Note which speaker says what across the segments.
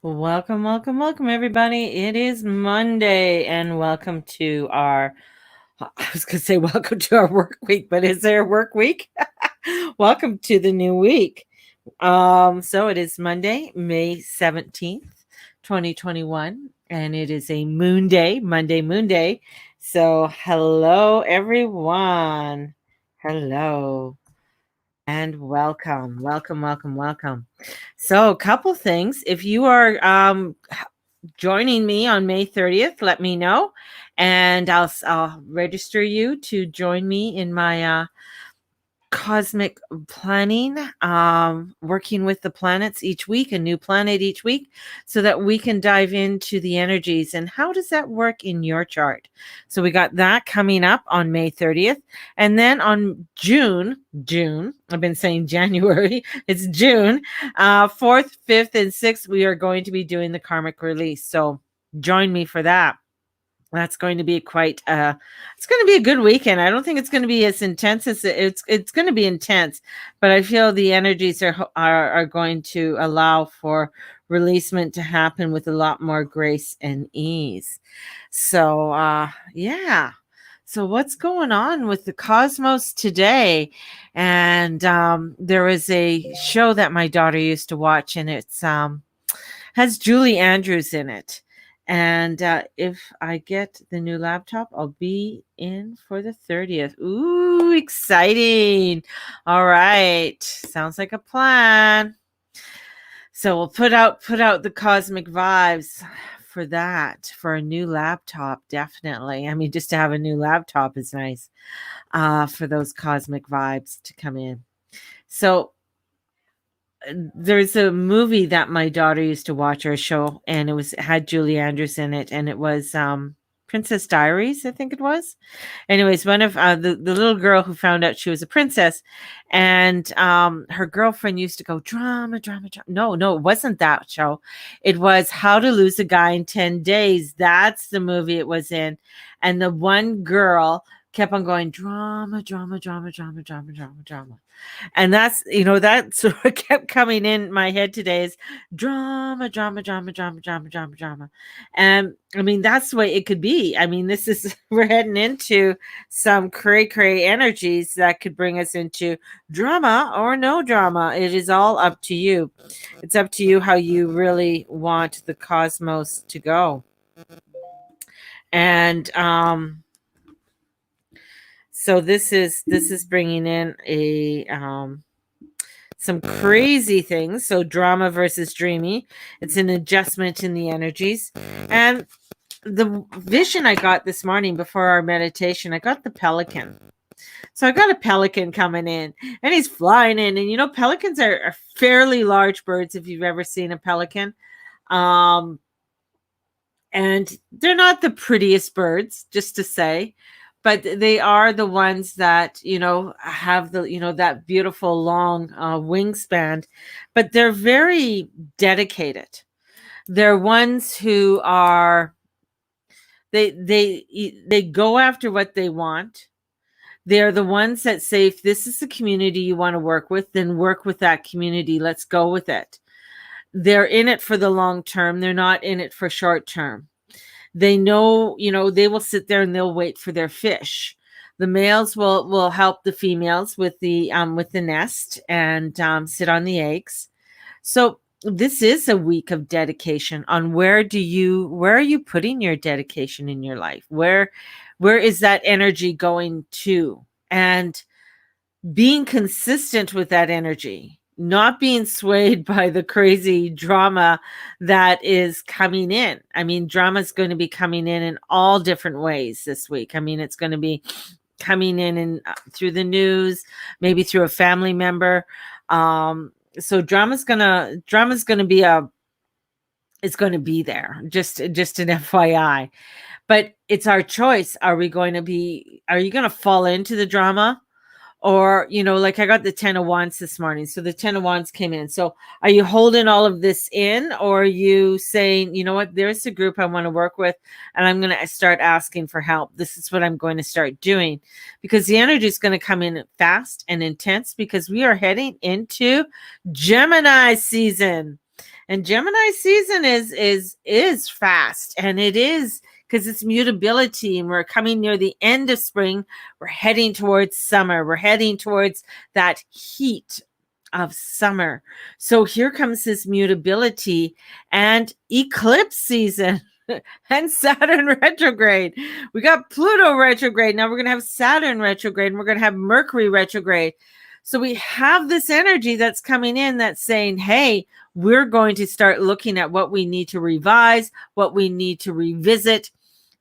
Speaker 1: Welcome, welcome, welcome, everybody. It is Monday, and welcome to our, I was going to say welcome to our work week, but is there a work week? Welcome to the new week. So it is Monday, May 17th, 2021, and it is a moon day, Monday, moon day. So hello, everyone. Hello. And welcome, welcome, welcome, welcome. So, a couple things. If you are joining me on May 30th, let me know, and I'll register you to join me in my cosmic planning, working with the planets each week, a new planet each week, so that we can dive into the energies and how does that work in your chart. So we got that coming up on May 30th. And then on June, I've been saying January, it's June, 4th, 5th, and 6th, we are going to be doing the karmic release. So join me for that. That's going to be quite it's going to be a good weekend. I don't think it's going to be as intense as it's going to be intense, but I feel the energies are going to allow for releasement to happen with a lot more grace and ease. So yeah. So what's going on with the cosmos today? And there is a show that my daughter used to watch, and it's has Julie Andrews in it. And if I get the new laptop, I'll be in for the 30th. Ooh, exciting. All right. Sounds like a plan. So we'll put out the cosmic vibes for that, for a new laptop, definitely. I mean, just to have a new laptop is nice, for those cosmic vibes to come in. So there's a movie that my daughter used to watch, or a show, and it had Julie Andrews in it, and it was Princess Diaries, I think it was. Anyways, one of the little girl who found out she was a princess, and her girlfriend used to go drama, drama, drama. No, it wasn't that show. It was How to Lose a Guy in 10 Days. That's the movie it was in, and the one girl kept on going drama, drama, drama, drama, drama, drama, drama. And that sort of kept coming in my head today is drama, drama, drama, drama, drama, drama, drama. And I mean, that's the way it could be. I mean, this is, we're heading into some cray cray energies that could bring us into drama or no drama. It is all up to you. It's up to you how you really want the cosmos to go. And, so this is bringing in a some crazy things. So drama versus dreamy. It's an adjustment in the energies. And the vision I got this morning before our meditation, I got the pelican. So I got a pelican coming in, and he's flying in. And pelicans are fairly large birds if you've ever seen a pelican. Um, and they're not the prettiest birds, just to say, but they are the ones that have that beautiful long wingspan, but they're very dedicated. They're ones who are they go after what they want. They're the ones that say, if this is the community you want to work with, then work with that community. Let's go with it. They're in it for the long term. They're not in it for short term. They know, they will sit there and they'll wait for their fish. The males will help the females with the nest and sit on the eggs. So this is a week of dedication on where are you putting your dedication in your life? Where is that energy going to? And being consistent with that energy, not being swayed by the crazy drama that is coming in. I mean, drama is going to be coming in all different ways this week. I mean, it's going to be coming in through the news, maybe through a family member. So drama's gonna be it's going to be there. Just an FYI. But it's our choice. Are you going to fall into the drama? Or, like I got the 10 of Wands this morning. So the 10 of Wands came in. So are you holding all of this in, or are you saying, you know what, there's a group I want to work with, and I'm going to start asking for help. This is what I'm going to start doing, because the energy is going to come in fast and intense, because we are heading into Gemini season. And Gemini season is fast, and it is because it's mutability, and we're coming near the end of spring. We're heading towards summer. We're heading towards that heat of summer. So here comes this mutability and eclipse season. And Saturn retrograde. We got Pluto retrograde. Now we're going to have Saturn retrograde, and we're going to have Mercury retrograde. So we have this energy that's coming in that's saying, hey, we're going to start looking at what we need to revise, what we need to revisit.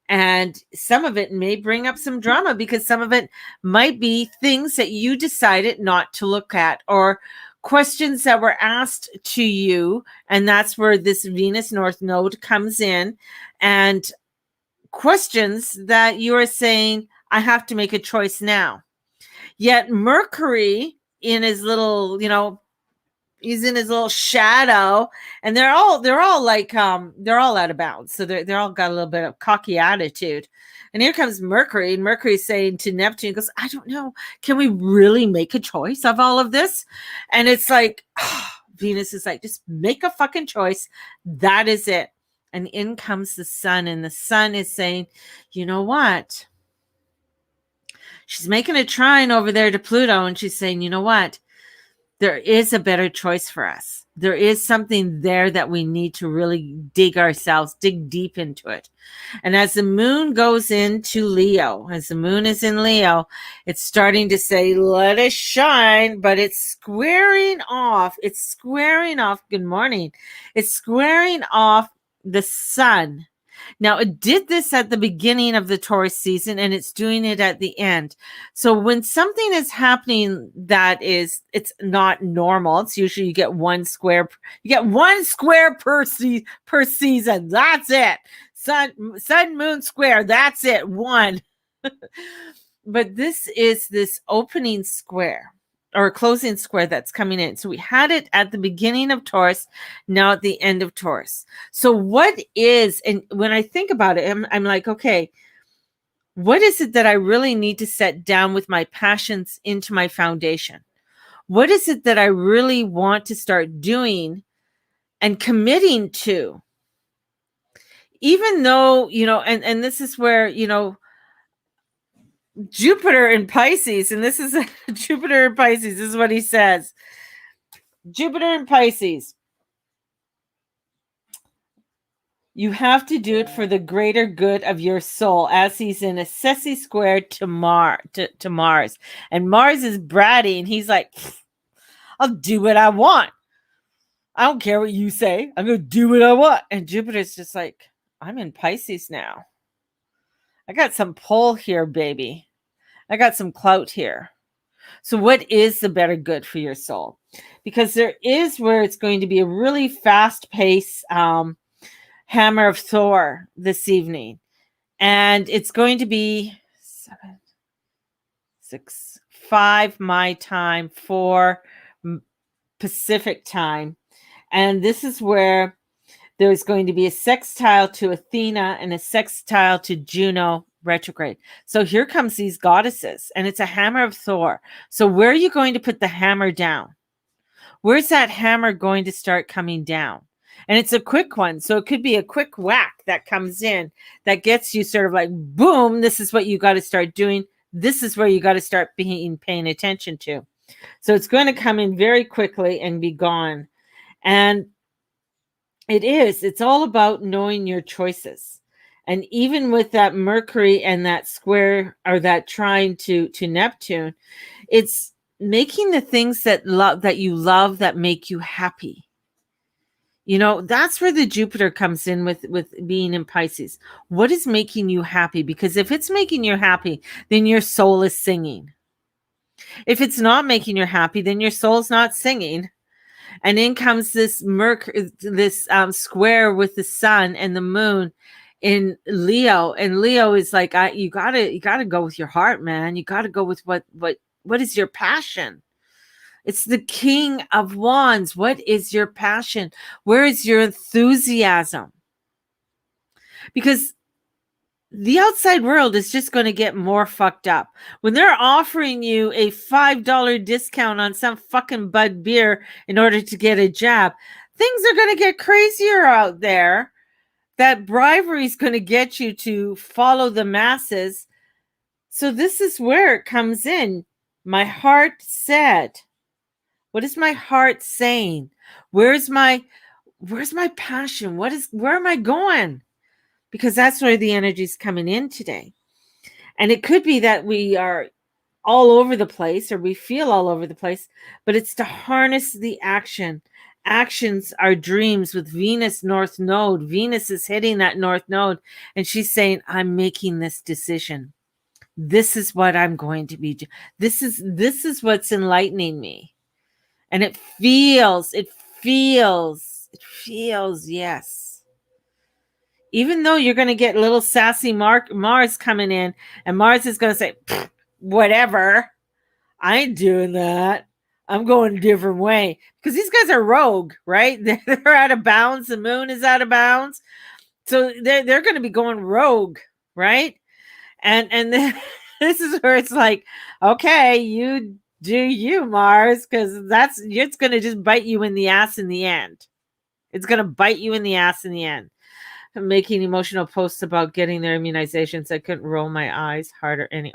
Speaker 1: And some of it may bring up some drama because some of it might be things that you decided not to look at, or questions that were asked to you. And that's where this Venus North Node comes in, and questions that you are saying, I have to make a choice now. Yet Mercury in his little, he's in his little shadow, and they're all like they're all out of bounds. So they're all got a little bit of cocky attitude. And here comes Mercury, and Mercury's saying to Neptune, he goes, I don't know, can we really make a choice of all of this? And it's like, Venus is like, just make a fucking choice. That is it. And in comes the sun, and the sun is saying, you know what? She's making a trine over there to Pluto, and she's saying, you know what? There is a better choice for us. There is something there that we need to really dig deep into it. And as the moon goes into Leo, as the moon is in Leo, it's starting to say, let us shine, but it's squaring off. Good morning. It's squaring off the sun. Now, it did this at the beginning of the Taurus season, and it's doing it at the end. So when something is happening it's not normal, it's usually you get one square per season. That's it. Sun, moon square. That's it. One. But this is this opening square or closing square that's coming in. So we had it at the beginning of Taurus, now at the end of Taurus. So what is, and when I think about it, I'm like, okay, what is it that I really need to set down with my passions into my foundation? What is it that I really want to start doing and committing to? Even though, and this is where, Jupiter in Pisces, and this is Jupiter in Pisces, this is what he says. Jupiter in Pisces. You have to do it for the greater good of your soul, as he's in a sessi square to Mars. And Mars is bratty, and he's like, I'll do what I want. I don't care what you say. I'm going to do what I want. And Jupiter's just like, I'm in Pisces now. I got some pull here, baby. I got some clout here. So what is the better good for your soul? Because there is where it's going to be a really fast-paced Hammer of Thor this evening. And it's going to be 7, 6, 5 my time, 4 Pacific time. And this is where there's going to be a sextile to Athena and a sextile to Juno retrograde. So here comes these goddesses, and it's a Hammer of Thor. So where are you going to put the hammer down? Where's that hammer going to start coming down? And it's a quick one. So it could be a quick whack that comes in that gets you sort of like, boom, this is what you got to start doing. This is where you got to start paying attention to. So it's going to come in very quickly and be gone. And it's all about knowing your choices. And even with that Mercury and that square or that trine to Neptune, it's making the things that you love that make you happy. That's where the Jupiter comes in with being in Pisces. What is making you happy? Because if it's making you happy, then your soul is singing. If it's not making you happy, then your soul's not singing. And in comes this square with the sun and the moon in Leo. And Leo is like, you gotta go with your heart, man. You gotta go with what is your passion? It's the King of Wands. What is your passion? Where is your enthusiasm? Because the outside world is just going to get more fucked up. When they're offering you a $5 discount on some fucking Bud beer in order to get a jab, things are going to get crazier out there. That bribery is going to get you to follow the masses. So this is where it comes in. My heart said, what is my heart saying? Where's my passion? Where am I going? Because that's where the energy is coming in today. And it could be that we are all over the place, or we feel all over the place, but it's to harness the action. Actions are dreams with Venus North Node. Venus is hitting that North Node, and she's saying, I'm making this decision. This is what I'm going to be doing. This is what's enlightening me. And it feels, yes. Even though you're going to get little sassy Mars coming in, and Mars is going to say, whatever, I ain't doing that. I'm going a different way. Because these guys are rogue, right? They're out of bounds. The moon is out of bounds. So they're going to be going rogue, right? And then this is where it's like, okay, you do you, Mars, because it's going to just bite you in the ass in the end. It's going to bite you in the ass in the end. I'm making emotional posts about getting their immunizations. I couldn't roll my eyes harder and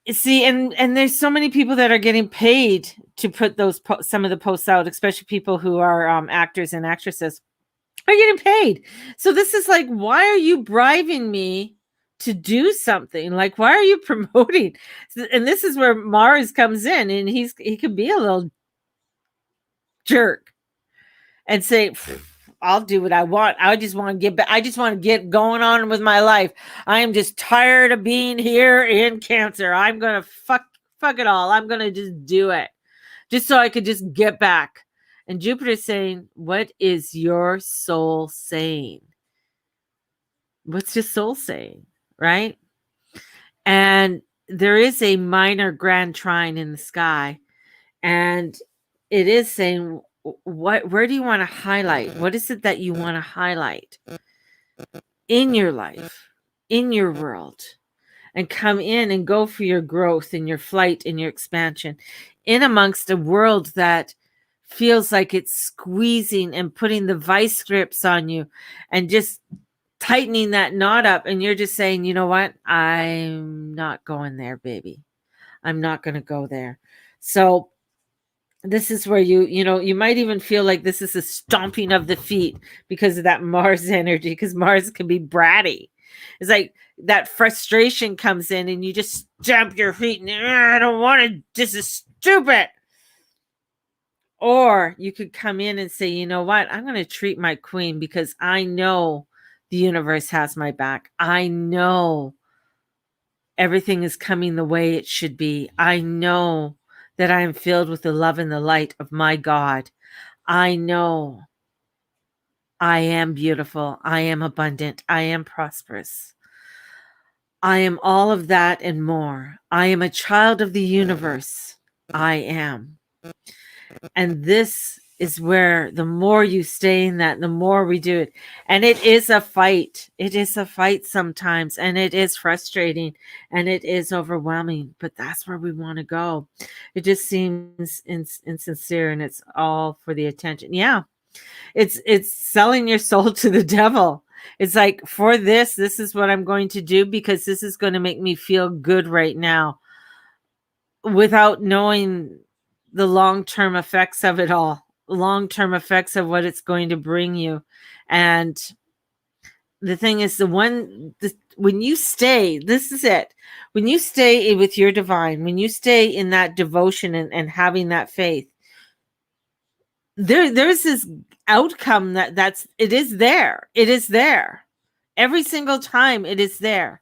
Speaker 1: there's so many people that are getting paid to put those some of the posts out, especially people who are actors and actresses are getting paid. So this is like, why are you bribing me to do something? Like, why are you promoting? And this is where Mars comes in, and he could be a little jerk and say, I'll do what I want. I just want to get back. I just want to get going on with my life. I am just tired of being here in Cancer. I'm going to fuck it all. I'm going to just do it just so I could just get back. And Jupiter's saying, what is your soul saying? What's your soul saying? Right? And there is a minor grand trine in the sky. And it is saying, where do you want to highlight? What is it that you want to highlight in your life, in your world, and come in and go for your growth and your flight and your expansion in amongst a world that feels like it's squeezing and putting the vice grips on you and just tightening that knot up, and you're just saying, you know what? I'm not going there, baby. I'm not going to go there. So this is where you might even feel like this is a stomping of the feet because of that Mars energy, because Mars can be bratty. It's like that frustration comes in and you just stamp your feet and I don't want to, this is stupid. Or you could come in and say, you know what? I'm going to treat my queen because I know the universe has my back. I know everything is coming the way it should be. I know that I am filled with the love and the light of my God. I know I am beautiful. I am abundant. I am prosperous. I am all of that and more. I am a child of the universe. I am. And this is where the more you stay in that, the more we do it. And it is a fight. It is a fight sometimes. And it is frustrating and it is overwhelming. But that's where we want to go. It just seems insincere and it's all for the attention. Yeah. It's selling your soul to the devil. It's like, for this is what I'm going to do because this is going to make me feel good right now, without knowing the long-term effects of it all, long-term effects of what it's going to bring you. And the thing is, when you stay, this is it. When you stay with your divine, when you stay in that devotion and having that faith, there's this outcome it is there. It is there. Every single time it is there.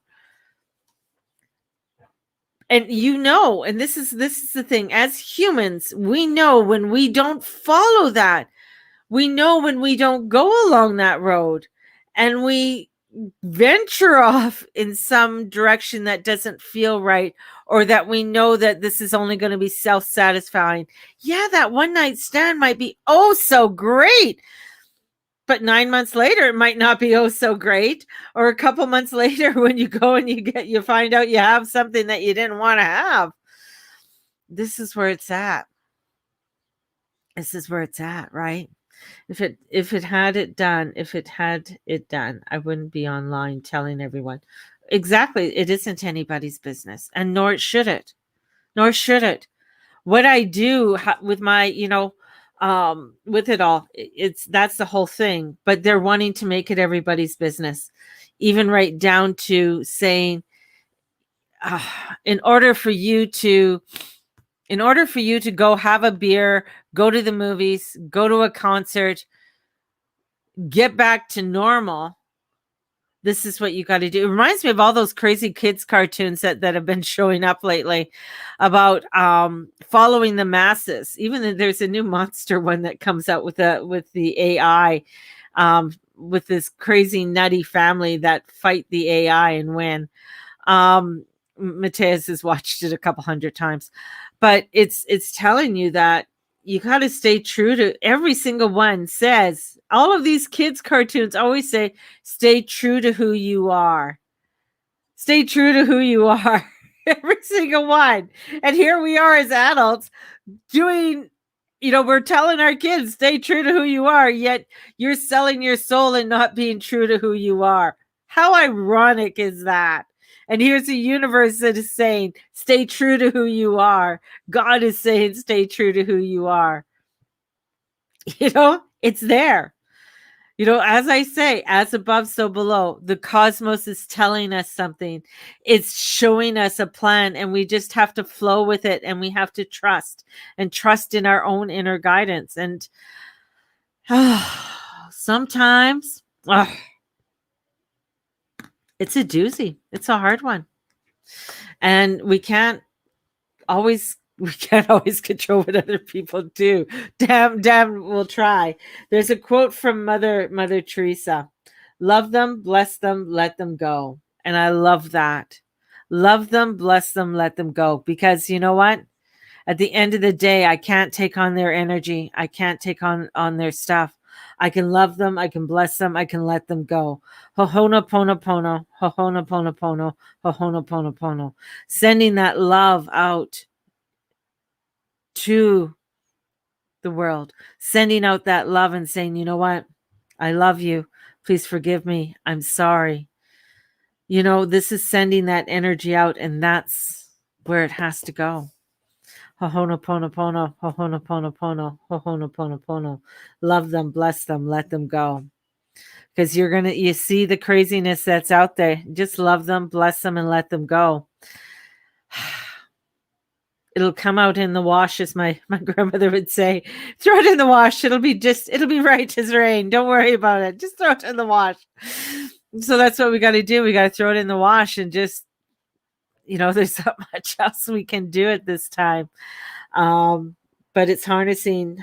Speaker 1: And and this is the thing, as humans, we know when we don't follow that. We know when we don't go along that road and we venture off in some direction that doesn't feel right, or that we know that this is only going to be self-satisfying. Yeah, that one night stand might be oh so great. But 9 months later, it might not be oh so great. Or a couple months later, when you go and you find out you have something that you didn't want to have. This is where it's at. This is where it's at, right? If it had it done, I wouldn't be online telling everyone. Exactly, it isn't anybody's business, and nor should it. Nor should it. What I do with my, with it all, it's that's the whole thing. But they're wanting to make it everybody's business, even right down to saying, uh, in order for you to go have a beer, go to the movies, go to a concert, get back to normal, this is what you got to do. It reminds me of all those crazy kids cartoons that have been showing up lately about following the masses. Even there's a new monster one that comes out with the AI, with this crazy nutty family that fight the AI and win. Mateus has watched it a couple hundred times, but it's telling you that you got to stay true to every single one. Says all of these kids cartoons always say, stay true to who you are. Stay true to who you are. Every single one. And here we are as adults doing, we're telling our kids, stay true to who you are, yet you're selling your soul and not being true to who you are. How ironic is that? And here's a universe that is saying, stay true to who you are. God is saying, stay true to who you are. It's there. As I say, as above, so below. The cosmos is telling us something. It's showing us a plan, and we just have to flow with it, and we have to trust in our own inner guidance. And sometimes it's a doozy. It's a hard one. And we can't always control what other people do. Damn, we'll try. There's a quote from Mother Teresa. Love them, bless them, let them go. And I love that. Love them, bless them, let them go. Because you know what? At the end of the day, I can't take on their energy. I can't take on their stuff. I can love them. I can bless them. I can let them go. Ho'oponopono, ho'oponopono, ho'oponopono. Sending that love out to the world, sending out that love and saying, you know what? I love you. Please forgive me. I'm sorry. This is sending that energy out, and that's where it has to go. Ho'oponopono, ho'oponopono, ho'oponopono. Love them, bless them, let them go. Because you see the craziness that's out there. Just love them, bless them, and let them go. It'll come out in the wash, as my grandmother would say. Throw it in the wash. It'll be right as rain. Don't worry about it. Just throw it in the wash. So that's what we got to do. We got to throw it in the wash, and just, there's not much else we can do at this time. But it's harnessing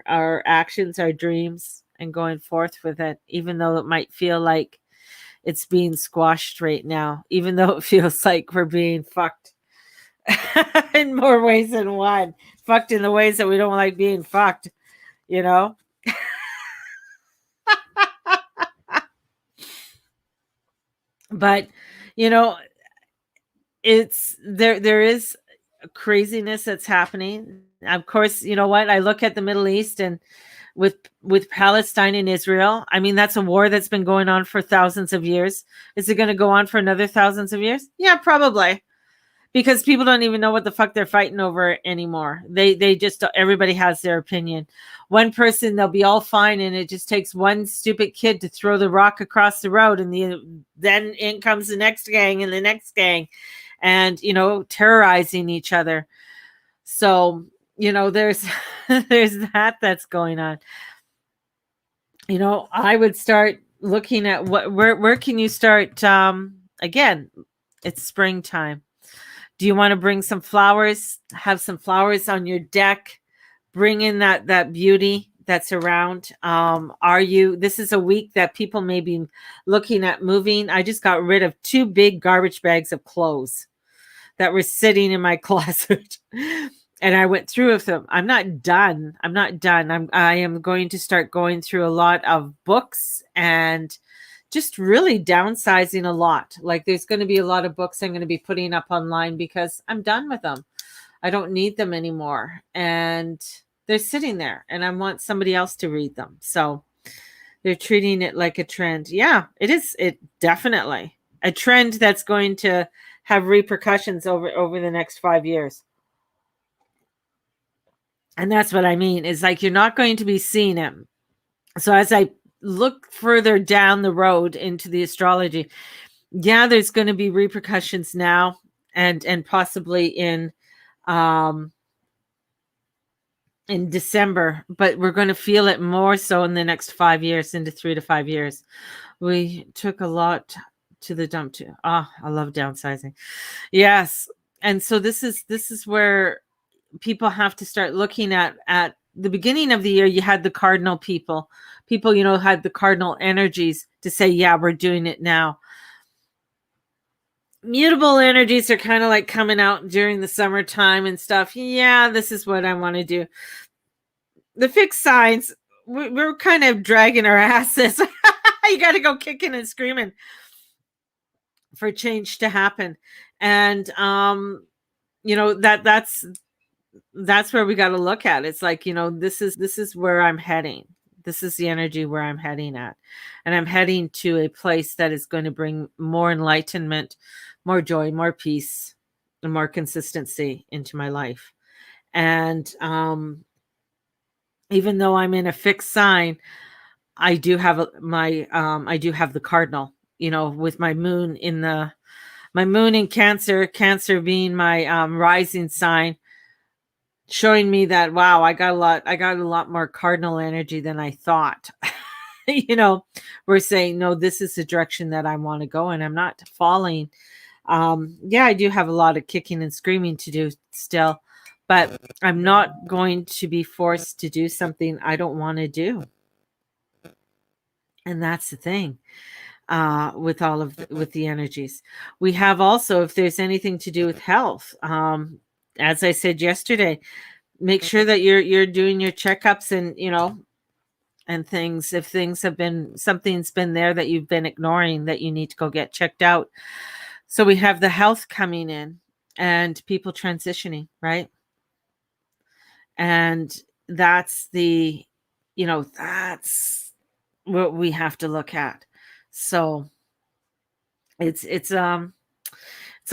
Speaker 1: our actions, our dreams, and going forth with it, even though it might feel like it's being squashed right now, even though it feels like we're being fucked. In more ways than one. Fucked in the ways that we don't like being fucked, But it's there is craziness that's happening. Of course, you know what? I look at the Middle East, and with Palestine and Israel, I mean, that's a war that's been going on for thousands of years. Is it going to go on for another thousands of years? Yeah, probably. Because people don't even know what the fuck they're fighting over anymore. They just, everybody has their opinion. One person, they'll be all fine, and it just takes one stupid kid to throw the rock across the road, and then in comes the next gang and the next gang, and terrorizing each other. So there's there's that's going on. I would start looking at where can you start. Again, it's springtime. Do you want to bring some flowers? Have some flowers on your deck. Bring in that beauty that's around. This is a week that people may be looking at moving. I just got rid of 2 big garbage bags of clothes that were sitting in my closet. And I went through with them. I'm not done. I am going to start going through a lot of books and just really downsizing a lot. Like, there's going to be a lot of books I'm going to be putting up online because I'm done with them. I don't need them anymore. And They're sitting there, and I want somebody else to read them. So they're treating it like a trend. Yeah, it is. It definitely a trend that's going to have repercussions over the next 5 years. And that's what I mean. Is like you're not going to be seeing it. So as I look further down the road into the astrology, yeah, there's going to be repercussions now, and possibly um in December, but we're going to feel it more so in the next 5 years, into 3 to 5 years. We took a lot to the dump too. Ah, I love downsizing. Yes. And so this is where people have to start looking at the beginning of the year. You had the cardinal people, had the cardinal energies to say, yeah, we're doing it now. Mutable energies are kind of like coming out during the summertime and stuff. Yeah, this is what I want to do. The fixed signs, we're kind of dragging our asses. You got to go kicking and screaming for change to happen. And that's where we got to look at. It's like, this is where I'm heading. This is the energy where I'm heading at. And I'm heading to a place that is going to bring more enlightenment, more joy, more peace, and more consistency into my life. And even though I'm in a fixed sign, I do have I do have the cardinal, with my moon in Cancer being my rising sign, showing me that, wow, I got a lot more cardinal energy than I thought. We're saying, no, this is the direction that I want to go, and I'm not falling. Yeah, I do have a lot of kicking and screaming to do still, but I'm not going to be forced to do something I don't want to do. And that's the thing. With with the energies, we have also, if there's anything to do with health, as I said yesterday, make sure that you're doing your checkups, and things. If something's been there that you've been ignoring, that you need to go get checked out. So we have the health coming in, and people transitioning, right? And that's that's what we have to look at. So it's a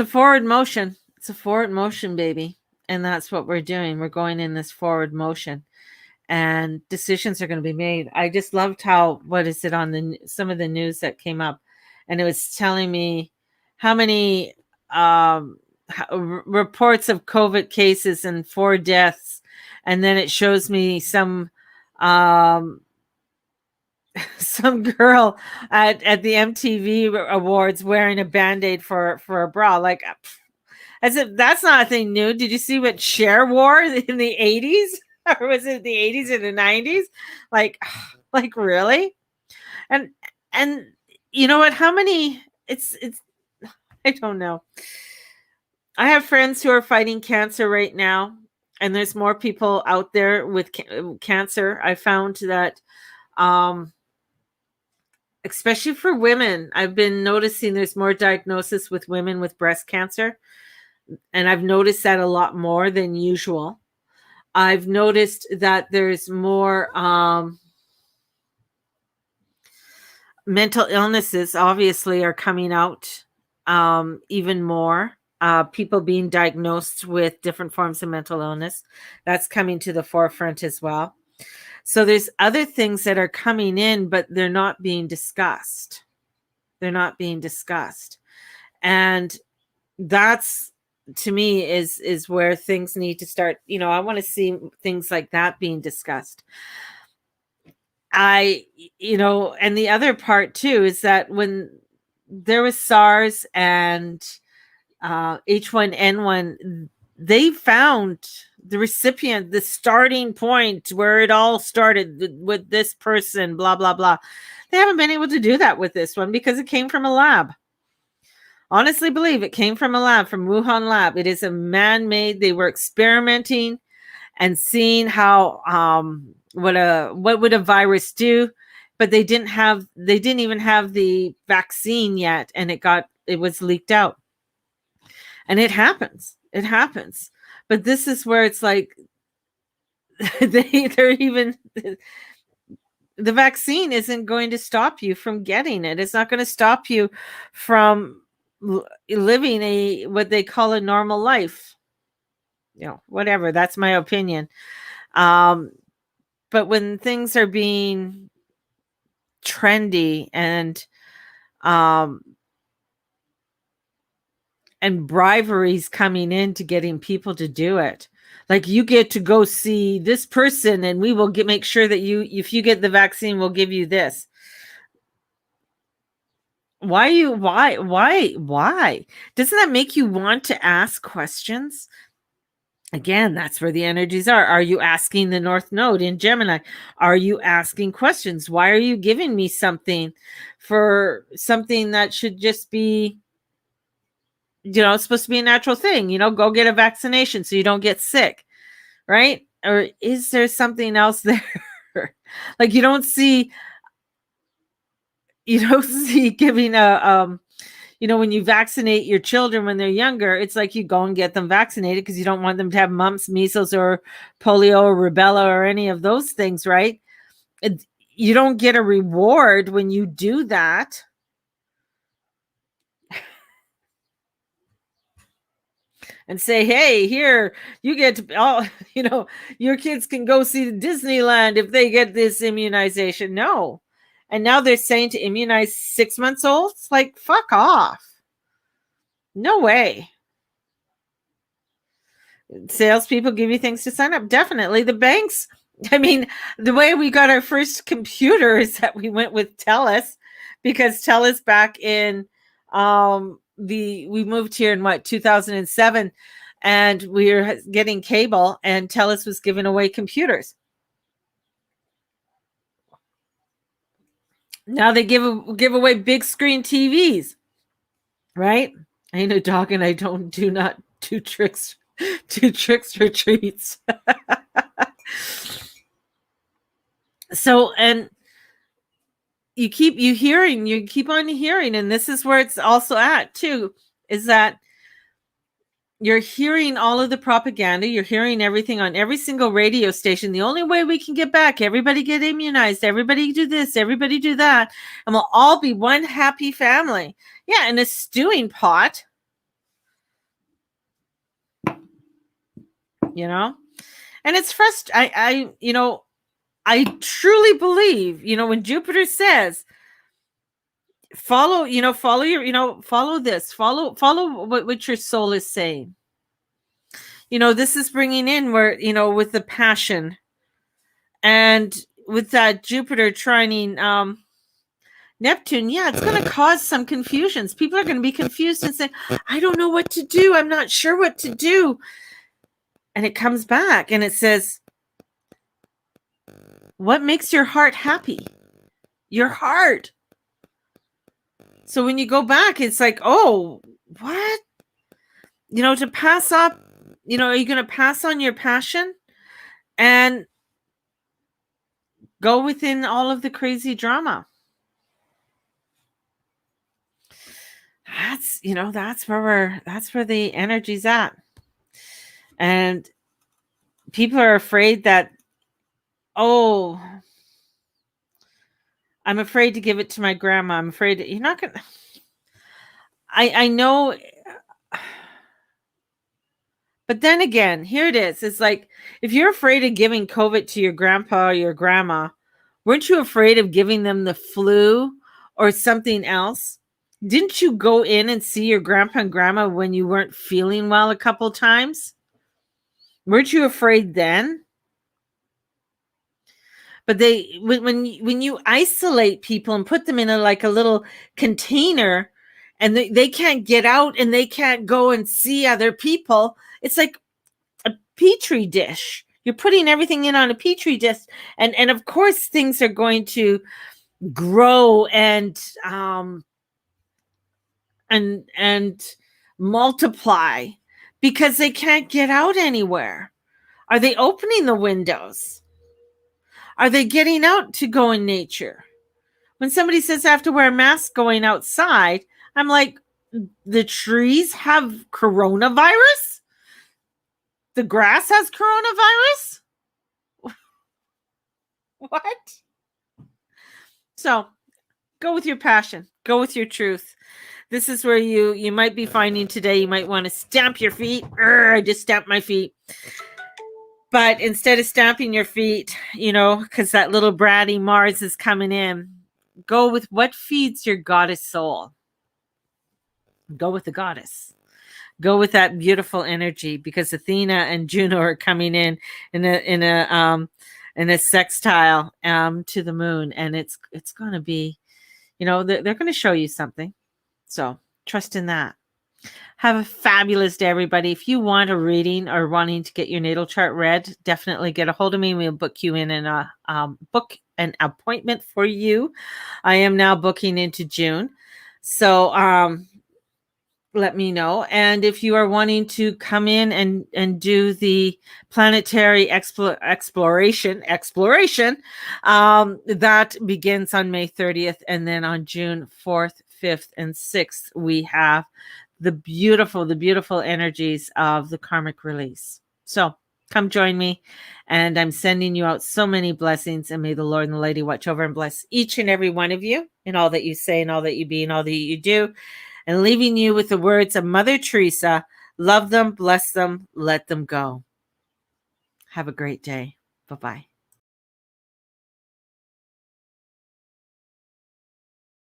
Speaker 1: forward motion. It's a forward motion, baby. And that's what we're doing. We're going in this forward motion, and decisions are going to be made. I just loved how, what is it on some of the news that came up, and it was telling me how many reports of COVID cases and 4 deaths. And then it shows me some girl at the MTV Awards wearing a Band-Aid for a bra. Like, as if that's not a thing new. Did you see what Cher wore in the 80s? Or was it the 80s or the 90s? Like, really? And you know what? How many? It's I don't know. I have friends who are fighting cancer right now, and there's more people out there with cancer. I found that, especially for women, I've been noticing there's more diagnosis with women with breast cancer, and I've noticed that a lot more than usual. I've noticed that there's more mental illnesses, obviously, are coming out even more. People being diagnosed with different forms of mental illness, that's coming to the forefront as well. So there's other things that are coming in, but they're not being discussed. They're not being discussed. And that's, to me, is where things need to start. I want to see things like that being discussed. And the other part too is that when there was SARS and H1N1, they found the recipient, the starting point where it all started with this person, blah, blah, blah. They haven't been able to do that with this one because it came from a lab. Honestly believe it came from a lab, from Wuhan lab. It is a man-made. They were experimenting and seeing how what would a virus do, but they didn't even have the vaccine yet, and it was leaked out. And it happens. But this is where it's like, they're even the vaccine isn't going to stop you from getting it. It's not going to stop you from living a what they call a normal life. Whatever. That's my opinion. But when things are being trendy and briberies coming in to getting people to do it, like you get to go see this person and we will make sure that if you get the vaccine, we'll give you this. Why doesn't that make you want to ask questions? Again, that's where the energies are. Are you asking the North Node in Gemini? Are you asking questions? Why are you giving me something for something that should just be, it's supposed to be a natural thing? Go get a vaccination so you don't get sick, right? Or is there something else there? Like you don't see giving a when you vaccinate your children when they're younger, it's like you go and get them vaccinated because you don't want them to have mumps, measles, or polio, or rubella, or any of those things, right? You don't get a reward when you do that. And say, hey, here, you get to, your kids can go see Disneyland if they get this immunization. No. And now they're saying to immunize 6 months olds? Like, fuck off. No way. Salespeople give you things to sign up. Definitely. The banks, the way we got our first computer is that we went with TELUS, because TELUS back in we moved here in 2007, and we were getting cable, and TELUS was giving away computers. Now they give away big screen TVs, right? I know, Doc, and I do not do tricks or treats. So, and you keep on hearing, and this is where it's also at too, is that you're hearing all of the propaganda. You're hearing everything on every single radio station. The only way we can get back, everybody get immunized, everybody do this, everybody do that, and we'll all be one happy family. Yeah, in a stewing pot. And it's frustrating. I truly believe, when Jupiter says, follow this, follow what your soul is saying. This is bringing in where, with the passion, and with that Jupiter trining Neptune, it's going to cause some confusions. People are going to be confused and say, I don't know what to do. I'm not sure what to do. And it comes back and it says, what makes your heart happy? Your heart. So when you go back, it's like, oh, what? To pass up, are you going to pass on your passion and go within all of the crazy drama? That's where the energy's at. And people are afraid that, oh, I'm afraid to give it to my grandma. I'm afraid you're not going to. I know. But then again, here it is. It's like, if you're afraid of giving COVID to your grandpa or your grandma, weren't you afraid of giving them the flu or something else? Didn't you go in and see your grandpa and grandma when you weren't feeling well a couple times? Weren't you afraid then? But when you isolate people and put them in a little container, and they can't get out and they can't go and see other people, it's like a petri dish. You're putting everything in on a petri dish, and of course things are going to grow and multiply because they can't get out anywhere. Are they opening the windows? Are they getting out to go in nature? When somebody says I have to wear a mask going outside, I'm like, the trees have coronavirus? The grass has coronavirus? What? So go with your passion. Go with your truth. This is where you might be finding today, you might want to stamp your feet. I just stamped my feet. But instead of stamping your feet, because that little bratty Mars is coming in, go with what feeds your goddess soul. Go with the goddess. Go with that beautiful energy, because Athena and Juno are coming in a sextile to the moon, and it's going to be, they're going to show you something. So trust in that. Have a fabulous day, everybody. If you want a reading or wanting to get your natal chart read, definitely get a hold of me. We'll book you in and book an appointment for you. I am now booking into June. So let me know. And if you are wanting to come in and do the planetary exploration, that begins on May 30th. And then on June 4th, 5th, and 6th, we have the beautiful energies of the karmic release. So come join me, and I'm sending you out so many blessings, and may the Lord and the Lady watch over and bless each and every one of you in all that you say and all that you be and all that you do, and leaving you with the words of Mother Teresa: love them, bless them, let them go. Have a great day. Bye-bye.